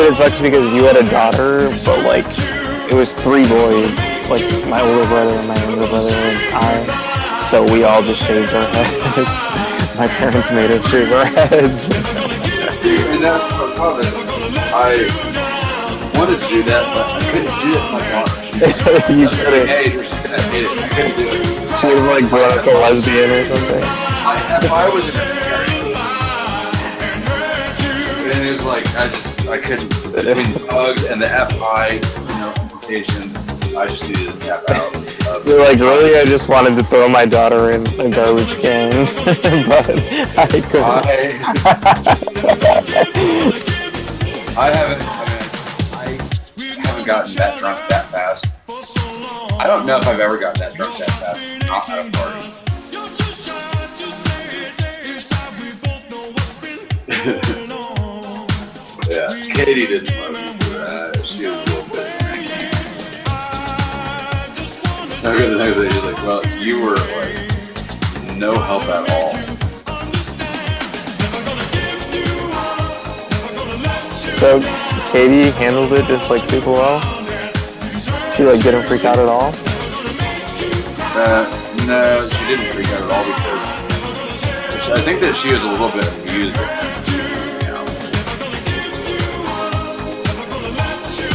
but it sucks because you had a daughter, but like it was 3 boys, like my older brother and my younger brother and I. So we all just shaved our heads. My parents made us shave our heads. See, and that's the problem. I wanted to do that, but I couldn't do it with my daughter. You couldn't. Hey, I couldn't do it. She was like grown up a lesbian or something. If I was in a marriage, and it was like I couldn't between the bugs and the FI, implications. I just needed to tap out. You're like, really? I just wanted to throw my daughter in a garbage can, but I couldn't. I haven't gotten that drunk that fast. I don't know if I've ever gotten that drunk that fast. Not at a party. Yeah, Katie didn't love me for that. She was a little bit cranky. I got the next day, she's like, well, you were like no help at all. So Katie handled it just like super well. She like didn't freak out at all. No, she didn't freak out at all because I think that she was a little bit amused.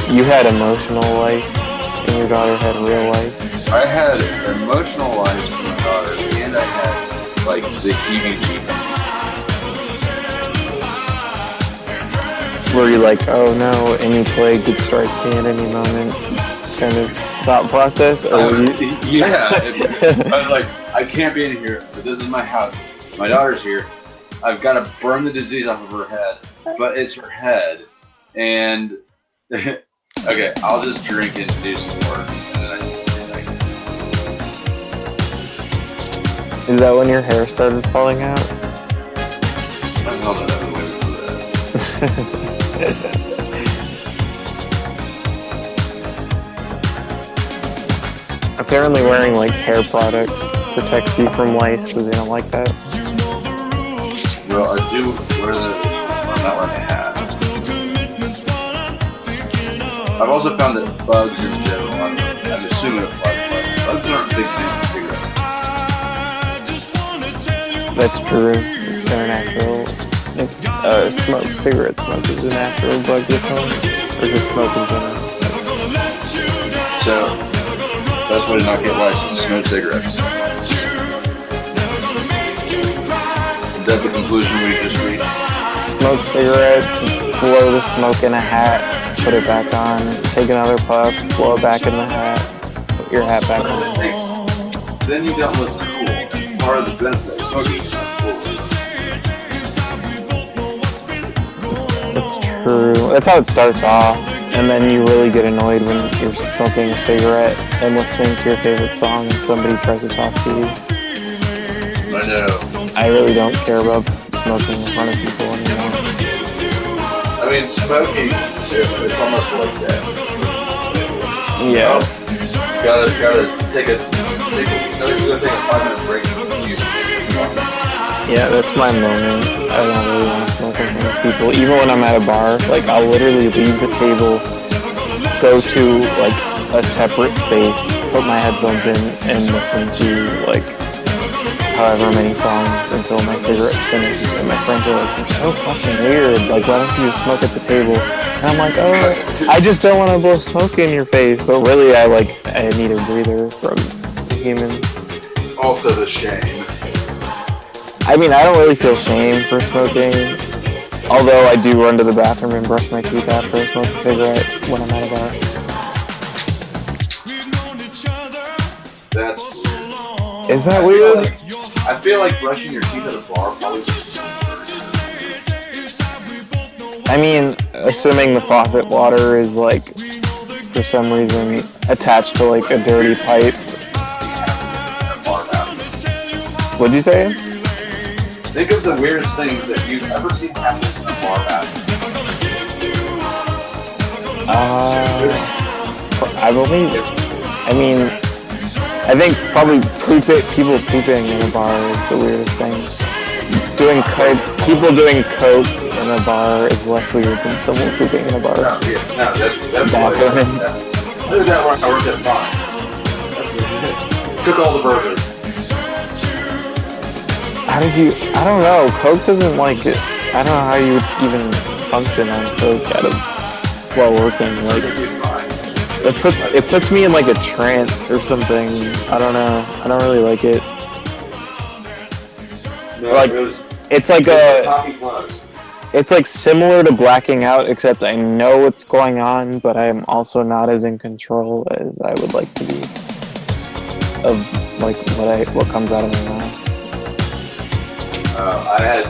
You had emotional life, and your daughter had real life. I had emotional life for my daughter, and I had like the heebie-jeebies. Were you like, oh no, any plague could strike me at any moment, kind of thought process? Or were you... Yeah, I was like, I can't be in here, but this is my house. My daughter's here. I've got to burn the disease off of her head, but it's her head, and okay, I'll just drink and do some work, and then I just Is that when your hair started falling out? I don't know that I've been waiting for that. Apparently wearing like hair products protects you from lice because they don't like that. Well, I do wear I'm not wearing a hat. I've also found that bugs in general, I'm assuming it applies to bugs aren't big fans of cigarettes. That's true. They're natural. Cigarette smoke is a natural bug repellent, or just smoke in general. So, best way to not get lice is smoke cigarettes. Is that the conclusion we just reached? Smoke cigarettes, blow the smoke in a hat, put it back on, take another puff, blow it back in the hat, put your hat back on. Then you don't look cool. Part of the benefit of smoking is not cool. True. That's how it starts off, and then you really get annoyed when you're smoking a cigarette and listening to your favorite song and somebody tries to talk to you. I know. I really don't care about smoking in front of people anymore. I mean, smoking, it's almost like that. Yeah. Gotta take a 5-minute break. Yeah, that's my moment. I don't really want to smoke in front of people. Even when I'm at a bar, like I'll literally leave the table, go to like a separate space, put my headphones in, and listen to like however many songs until my cigarette's finished. And my friends are like, "You're so fucking weird. Like, why don't you just smoke at the table?" And I'm like, "Oh, I just don't want to blow smoke in your face." But really, I need a breather from humans. Also, the shame. I mean, I don't really feel shame for smoking, although I do run to the bathroom and brush my teeth after I smoke a cigarette when I'm at a bar. That's weird. Is that weird? I feel like brushing your teeth at a bar probably just I mean, assuming the faucet water is like, for some reason, attached to like a dirty pipe. What'd you say? Think of the weirdest things that you've ever seen happen in a bar bathroom. I believe it. I mean, I think probably people pooping in a bar is the weirdest thing. People doing Coke in a bar is less weird than someone pooping in a bar. No, yeah, no, that's like, Bathroom. I did that when I worked at Sonic. Cook all the burgers. How did you? I don't know. Coke doesn't like it. I don't know how you would even function on Coke while working. Like it puts me in like a trance or something. I don't know. I don't really like it. No, Like it's like Coffee Plus. it's like similar to blacking out, except I know what's going on, but I am also not as in control as I would like to be of like what comes out of my mouth. I had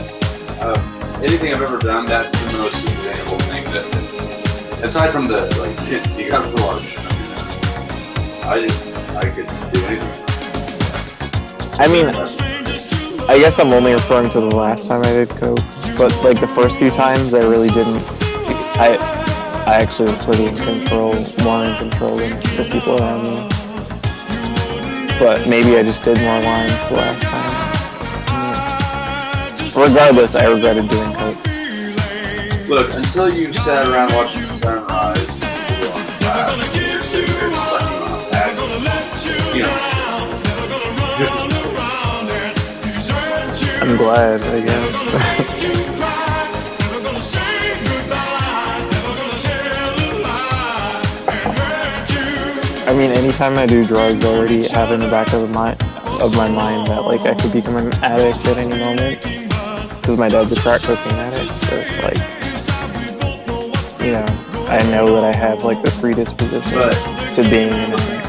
anything I've ever done. That's the most sustainable thing. That aside from the like, you got to fill out. I could do anything. I mean, I guess I'm only referring to the last time I did Coke, but like the first few times I really didn't. I actually was pretty in control, more in control than the people around me. But maybe I just did more lines the last time. Regardless, I regretted doing Coke. Look, until you sat around watching the sunrise, people on class, and you're sitting there sucking on a pack, you know. I'm glad, I guess. I mean, anytime I do drugs, I already have in the back of my mind that like I could become an addict at any moment. Because my dad's a crack cocaine addict, so it's like, you know, I know that I have like the predisposition to being an addict.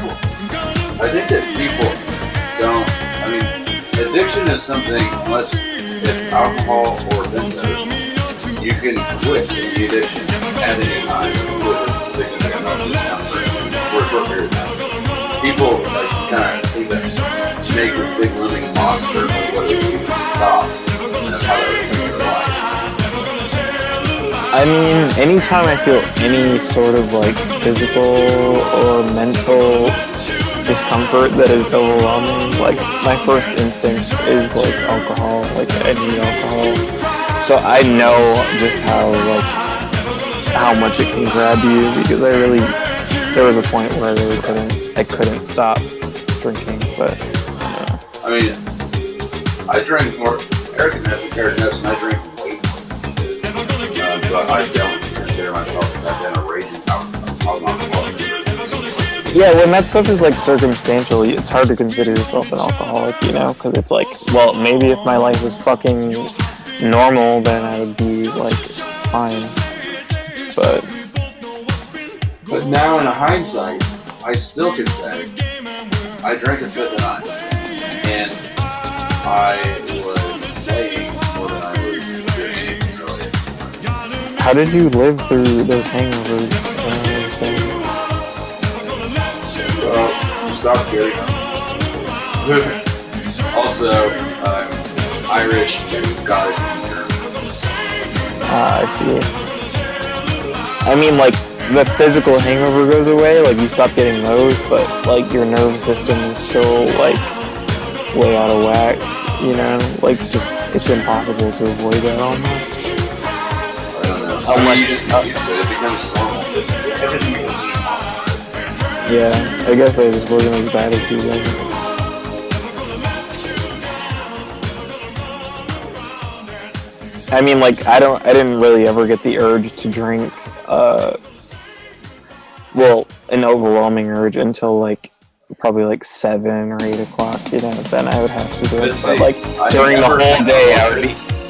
I think that people don't. I mean, addiction is something. Unless it's alcohol or benzos, you can quit the addiction at any time with a significant amount of discomfort for a short period of time. People like kind of see that make a big looming monster of what it is to stop. I mean, anytime I feel any sort of like physical or mental discomfort that is overwhelming, like my first instinct is like alcohol, like I need alcohol. So I know just how much it can grab you, because there was a point where I couldn't stop drinking, but I mean, I drank more. Eric knows, and I drink way more. But I don't consider myself to have been a raging alcoholic. yeah, when that stuff is like circumstantial, it's hard to consider yourself an alcoholic, you know, because it's like, well, maybe if my life was fucking normal, then I would be like fine. But now in hindsight, I still can say I drank a fifth a night, and I was playing more than I was doing anything really. How did you live through those hangovers? Well, stop getting them. Also, I'm Irish and Scottish and German. I see. I mean, like, the physical hangover goes away, like, you stop getting those, but, like, your nervous system is still, like, way out of whack, you know? Like, it's impossible to avoid that almost. I don't know. Unless you just it becomes normal. Everything becomes normal. Yeah, I guess I just wasn't as bad as you guys. I mean, like, I didn't really ever get the urge to drink, well, an overwhelming urge until, like, probably, like, 7 or 8 o'clock, you know, then I would have to do it. But, like, during the whole day,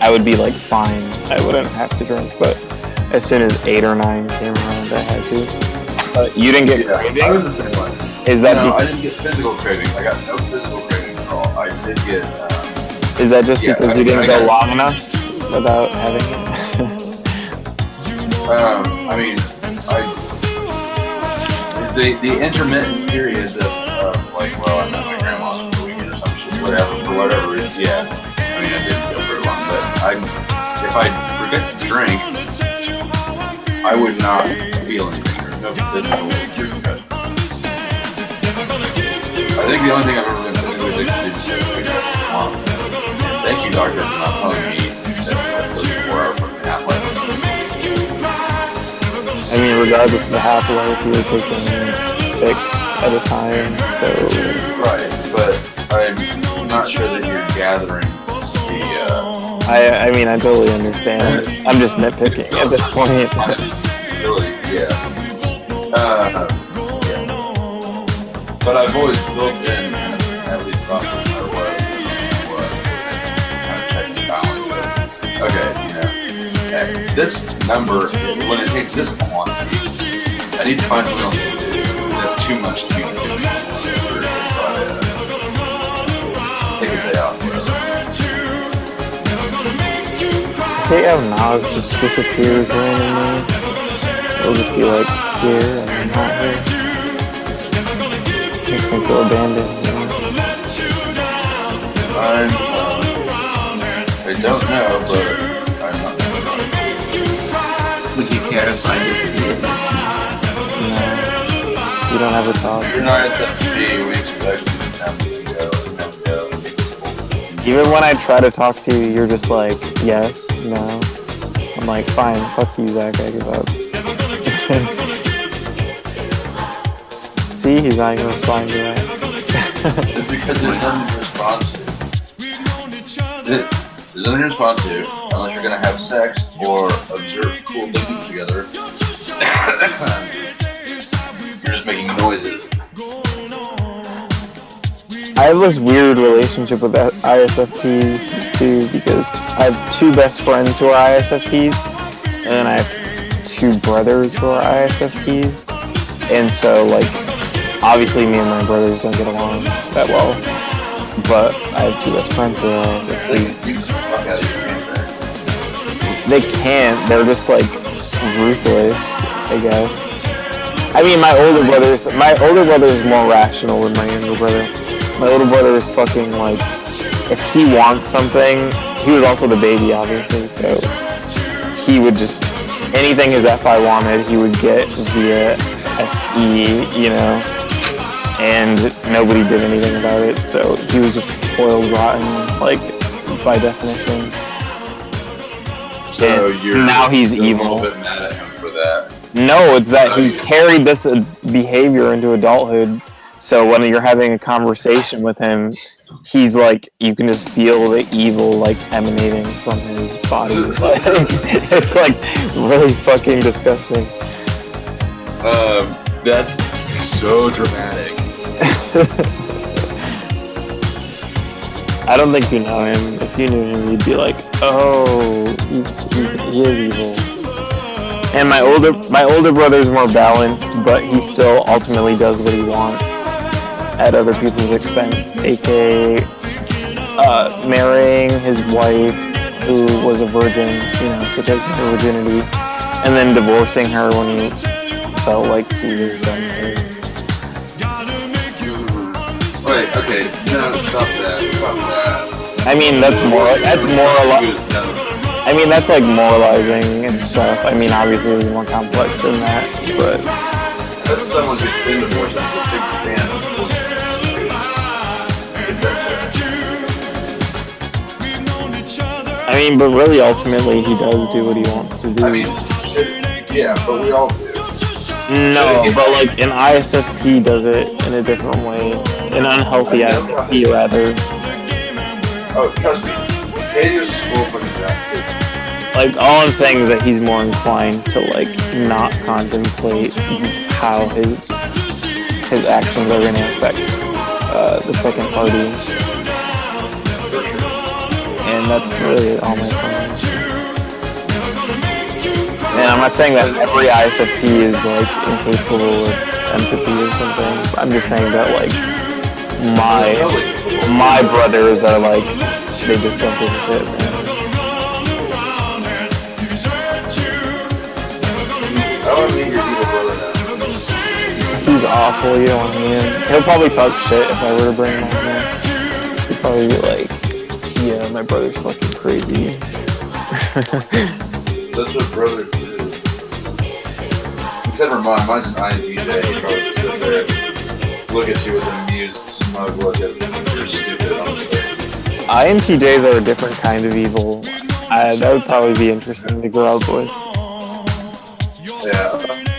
I would be, like, fine. I wouldn't have to drink, but as soon as 8 or 9 came around, I had to. You didn't get cravings? I was the same way. Is that no, I didn't get physical cravings. I got no physical cravings at all. I did get... is that just because you didn't go long enough without having it? I mean, the intermittent periods of like, well, I'm at my grandma's for the weekend or some shit, for whatever reason, yeah. I mean, I didn't go very long, but if I forget to drink, I would not feel anything. There's no physical repercussions. I think the only thing I've ever been physically addicted to is cigarettes. And thank you, doctor, for not telling me that it was 4 hours. I mean, regardless of the half-life, you were taking 6 at a time, so... Right, but I'm not sure that you're gathering the, I mean, I totally understand. I'm just nitpicking at this point. Really, yeah. But I've always built in at least buffer no matter what, kind of check the balance. Okay, this number, when it takes this quantity, I need to find something else to do. That's too much to be doing. Take a day off. I hate how Nas just disappears randomly. It'll just be like here and then not here. Makes me feel abandoned, you know? I don't know, but I'm not Would you care if I disappeared? No. You don't have a talk. You're not SFP, we expect you to go. Even when I try to talk to you, you're just like, yes, no. I'm like, fine, fuck you, Zach, I give up. See, he's not even responding to that. It's because it doesn't respond to. It doesn't respond to unless you're gonna have sex or observe cool things together. You're just making noises. I have this weird relationship with ISFPs too, because I have 2 best friends who are ISFPs, and then I have 2 brothers who are ISFPs, and so like, obviously me and my brothers don't get along that well, but I have 2 best friends who are ISFPs. They can't, they're just like ruthless, I guess. I mean, my older brother is more rational than my younger brother. My older brother is fucking like, if he wants something, he was also the baby obviously, so he would just, anything his FI wanted, he would get via SE, you know, and nobody did anything about it, so he was just spoiled rotten, like, by definition. So now he's you're evil. a little bit mad at him for that. No, it's that he carried this behavior into adulthood. So when you're having a conversation with him, he's like, you can just feel the evil like emanating from his body. It's like really fucking disgusting. That's so dramatic. I don't think you know him. If you knew him, you'd be like, oh, he is evil. And my older brother's more balanced, but he still ultimately does what he wants at other people's expense, aka marrying his wife who was a virgin, you know, to take her virginity, and then divorcing her when he felt like he was done with her. Wait, okay, no, stop that. I mean, that's like moralizing and stuff. I mean, obviously it's more complex than that, but that's someone who's been divorced. That's a big fan of divorce. I mean, but really, ultimately, he does do what he wants to do. I mean, yeah, but we all do. No, but like an ISFP does it in a different way. An unhealthy ISFP, rather. Oh, trust me. Katie's school for that too. Like, all I'm saying is that he's more inclined to like not contemplate how his actions are going to affect the second party. And that's really all my point. And I'm not saying that every ISFP is like incapable of empathy or something. I'm just saying that like my brothers are like, they just don't give a shit, man. I don't mean your evil brother now. He's awful, you don't want him. He'll probably talk shit if I were to bring him on here. He'd probably be like, yeah, my brother's fucking crazy. That's what brothers do. Except for mine. Mine's an INTJ. He'd probably just sit there, look at you with an amused, smug look at you're stupid, honestly. INTJs are a different kind of evil. That would probably be interesting to grow up with. Yeah.